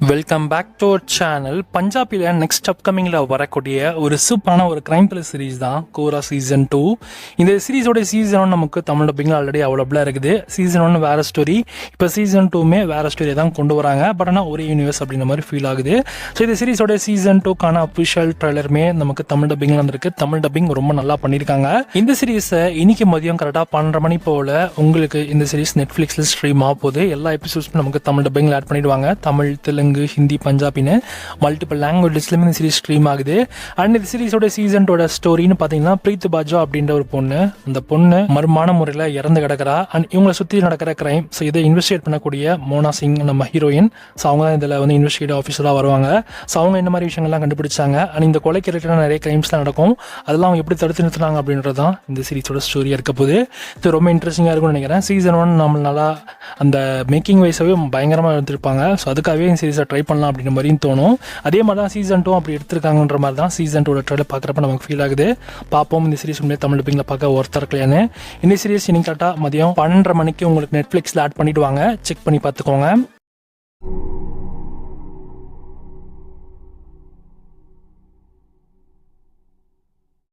Welcome back to our channel. பஞ்சாபில் next அப்கமிங்கில் வரக்கூடிய ஒரு சூப்பரான ஒரு கிரைம் த்ரில்லர் சீரிஸ் தான் கோரா சீசன் 2. இந்த சீரிஸோட சீசன் 1 நமக்கு தமிழ் டப்பிங்கில் ஆல்ரெடி அவைலபிளாக இருக்குது. சீசன் 1 வேறு ஸ்டோரி, இப்போ சீசன் 2மே வேறு ஸ்டோரி தான் கொண்டு வராங்க. பட் ஆனால் ஒரே யூனிவர்ஸ் அப்படின்ற மாதிரி ஃபீல் ஆகுது. ஸோ இந்த சீரிஸோட சீசன் 2க்கான அஃபிஷியல் ட்ரெய்லருமே நமக்கு தமிழ் டப்பிங்கில் வந்திருக்கு. தமிழ் டப்பிங் ரொம்ப நல்லா பண்ணியிருக்காங்க. இந்த சீரிஸை இன்னைக்கு மதியம் கரெக்டாக 12:30 மணி போல் உங்களுக்கு இந்த சீரிஸ் நெட்ஃப்ளிக்ஸில் ஸ்ட்ரீம் ஆக போகுது. எல்லா எபிசோட்ஸும் நமக்கு தமிழ் டப்பிங்கில் ஆட் பண்ணிடுவாங்க. தமிழ், தெலுங்கு, ஹிந்தி, பஞ்சாபின்னு மல்டிபிள் லாங்குவேஜஸ்லையும் இந்த சீரிஸ் ஸ்ட்ரீம் ஆகுது. அண்ட் இந்த சீரிஸோட சீசன் 2 ஸ்டோரின்னு பார்த்தீங்கன்னா பிரீத் பாஜா அப்படின்ற ஒரு பொண்ணு, அந்த பொண்ணு மர்மமான முறையில் இறந்து கிடக்கிறா. அண்ட் இவங்களை சுற்றி நடக்கிற கிரைம், ஸோ இதை இன்வெஸ்டிகேட் பண்ணக்கூடிய மோனா சிங் நம்ம ஹீரோயின். ஸோ அவங்க தான் இதில் வந்து இன்வெஸ்டிகேட் ஆஃபீஸராக வருவாங்க. ஸோ அவங்க என்ன மாதிரி விஷயங்கள்லாம் கண்டுபிடிச்சாங்க, அண்ட் இந்த கொலைக்கு ரிலேட்டடான நிறைய கிரைம்ஸ்லாம் நடக்கும், அதெல்லாம் அவங்க எப்படி தடுத்து நிறுத்துறாங்க அப்படின்றது தான் இந்த சீரிஸோட ஸ்டோரியாக இருக்க போகுது. ஸோ ரொம்ப இன்ட்ரெஸ்டிங்காக இருக்கும்னு நினைக்கிறேன். சீசன் 1 நம்ம நல்லா அந்த மேக்கிங் வைஸாகவே பயங்கரமாக எடுத்திருப்பாங்க. ஸோ அதுக்காகவே இந்த சீரிஸை ட்ரை பண்ணலாம் அப்படின்ற மாதிரியும் தோணும். அதே மாதிரி தான் சீசன் 2 அப்படி எடுத்திருக்காங்கன்ற மாதிரி தான் சீசன் 2 ட்ரெய்லர் பார்க்குறப்ப நமக்கு ஃபீல் ஆகுது. பார்ப்போம் இந்த சீரிஸ் உண்மையாக தமிழ் டப்பிங்கில் பார்க்க ஒருத்தர் இருக்கலையானு. இந்த சீரிஸ் இன்னைக்கு கரெக்டாக மதியம் 12:30 மணிக்கு உங்களுக்கு நெட்ஃப்ளிக்ஸில் ஆட் பண்ணிவிடுவாங்க. செக் பண்ணி பார்த்துக்கோங்க.